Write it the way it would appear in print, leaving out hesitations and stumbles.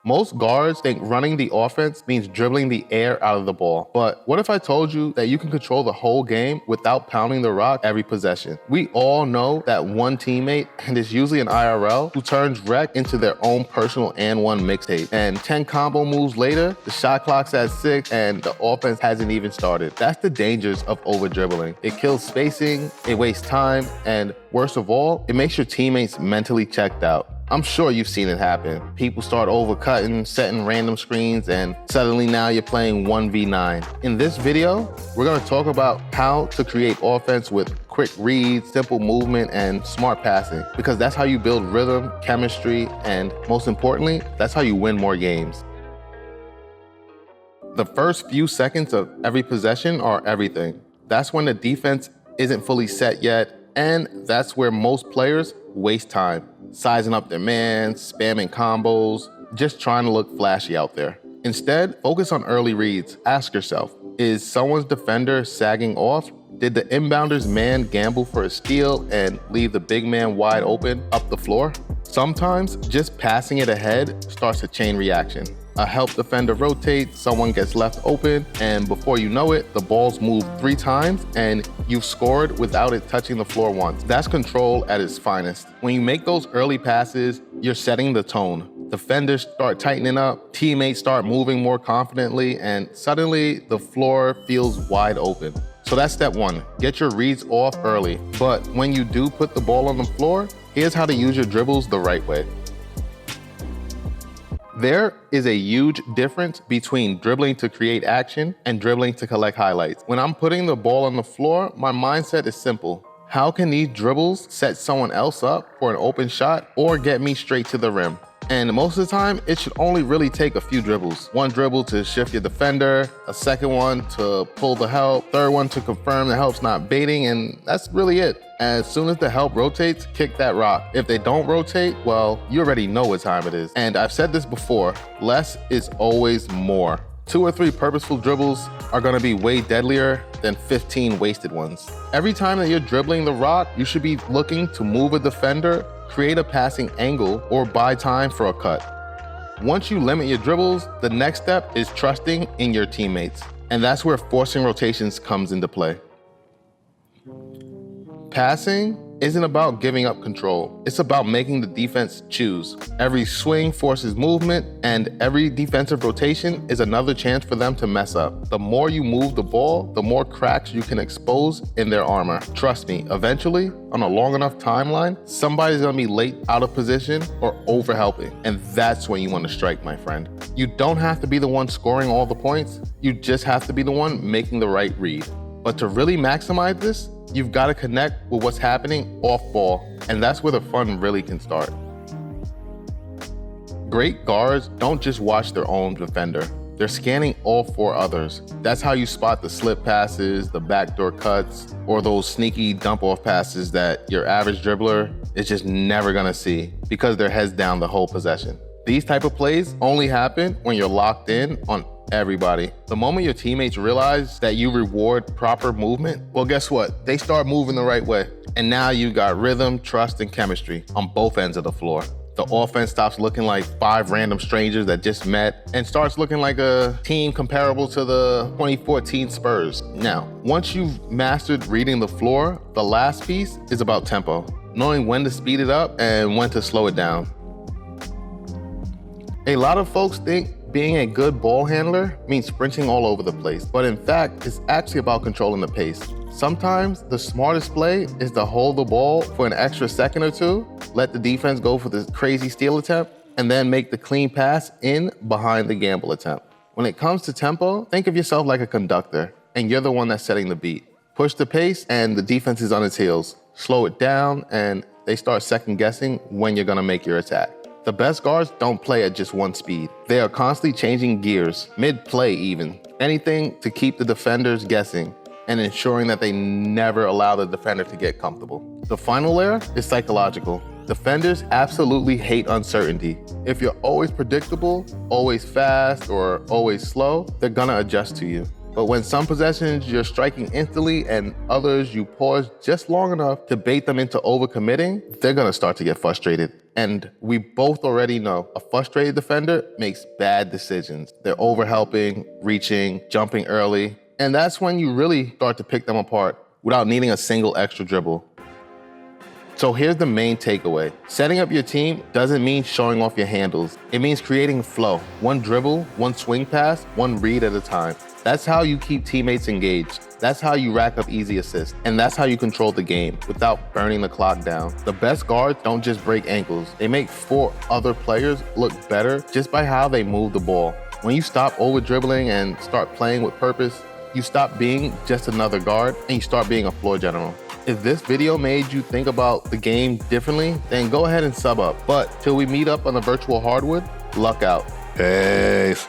Most guards think running the offense means dribbling the air out of the ball. But what if I told you that you can control the whole game without pounding the rock every possession? We all know that one teammate, and it's usually an IRL, who turns rec into their own personal and one mixtape. And 10 combo moves later, the shot clock's at 6 and the offense hasn't even started. That's the dangers of over-dribbling. It kills spacing, it wastes time, and worst of all, it makes your teammates mentally checked out. I'm sure you've seen it happen. People start overcutting, setting random screens, and suddenly now you're playing 1v9. In this video, we're gonna talk about how to create offense with quick reads, simple movement, and smart passing, because that's how you build rhythm, chemistry, and most importantly, that's how you win more games. The first few seconds of every possession are everything. That's when the defense isn't fully set yet, and that's where most players waste time, sizing up their man, spamming combos, just trying to look flashy out there. Instead, focus on early reads. Ask yourself, is someone's defender sagging off? Did the inbounder's man gamble for a steal and leave the big man wide open up the floor? Sometimes just passing it ahead starts a chain reaction. A help defender rotates, someone gets left open, and before you know it, the ball's moved 3 times and you've scored without it touching the floor once. That's control at its finest. When you make those early passes, you're setting the tone. Defenders start tightening up, teammates start moving more confidently, and suddenly the floor feels wide open. So that's step 1, get your reads off early. But when you do put the ball on the floor, here's how to use your dribbles the right way. There is a huge difference between dribbling to create action and dribbling to collect highlights. When I'm putting the ball on the floor, my mindset is simple. How can these dribbles set someone else up for an open shot or get me straight to the rim? And most of the time, it should only really take a few dribbles. 1 dribble to shift your defender, a second one to pull the help, third one to confirm the help's not baiting, and that's really it. As soon as the help rotates, kick that rock. If they don't rotate, well, you already know what time it is. And I've said this before, less is always more. 2 or 3 purposeful dribbles are gonna be way deadlier than 15 wasted ones. Every time that you're dribbling the rock, you should be looking to move a defender, create a passing angle, or buy time for a cut. Once you limit your dribbles, the next step is trusting in your teammates. And that's where forcing rotations comes into play. Passing isn't about giving up control. It's about making the defense choose. Every swing forces movement, and every defensive rotation is another chance for them to mess up. The more you move the ball, the more cracks you can expose in their armor. Trust me, eventually, on a long enough timeline, somebody's gonna be late out of position or over-helping, and that's when you wanna strike, my friend. You don't have to be the one scoring all the points, you just have to be the one making the right read. But to really maximize this, you've got to connect with what's happening off ball, and that's where the fun really can start. Great guards don't just watch their own defender. They're scanning all 4 others. That's how you spot the slip passes, the backdoor cuts, or those sneaky dump-off passes that your average dribbler is just never gonna see because they're heads down the whole possession. These type of plays only happen when you're locked in on everybody. The moment your teammates realize that you reward proper movement, well, guess what? They start moving the right way. And now you got rhythm, trust, and chemistry on both ends of the floor. The offense stops looking like 5 random strangers that just met and starts looking like a team comparable to the 2014 Spurs. Now, once you've mastered reading the floor, the last piece is about tempo, knowing when to speed it up and when to slow it down. A lot of folks think being a good ball handler means sprinting all over the place, but in fact, it's actually about controlling the pace. Sometimes the smartest play is to hold the ball for an extra second or 2, let the defense go for the crazy steal attempt, and then make the clean pass in behind the gamble attempt. When it comes to tempo, think of yourself like a conductor, and you're the one that's setting the beat. Push the pace, and the defense is on its heels. Slow it down, and they start second guessing when you're gonna make your attack. The best guards don't play at just one speed. They are constantly changing gears, mid-play even. Anything to keep the defenders guessing and ensuring that they never allow the defender to get comfortable. The final layer is psychological. Defenders absolutely hate uncertainty. If you're always predictable, always fast, or always slow, they're gonna adjust to you. But when some possessions you're striking instantly and others you pause just long enough to bait them into overcommitting, they're gonna start to get frustrated. And we both already know a frustrated defender makes bad decisions. They're overhelping, reaching, jumping early. And that's when you really start to pick them apart without needing a single extra dribble. So here's the main takeaway. Setting up your team doesn't mean showing off your handles. It means creating flow. One dribble, one swing pass, one read at a time. That's how you keep teammates engaged. That's how you rack up easy assists. And that's how you control the game without burning the clock down. The best guards don't just break ankles. They make 4 other players look better just by how they move the ball. When you stop over-dribbling and start playing with purpose, you stop being just another guard and you start being a floor general. If this video made you think about the game differently, then go ahead and sub up. But till we meet up on the virtual hardwood, luck out. Peace.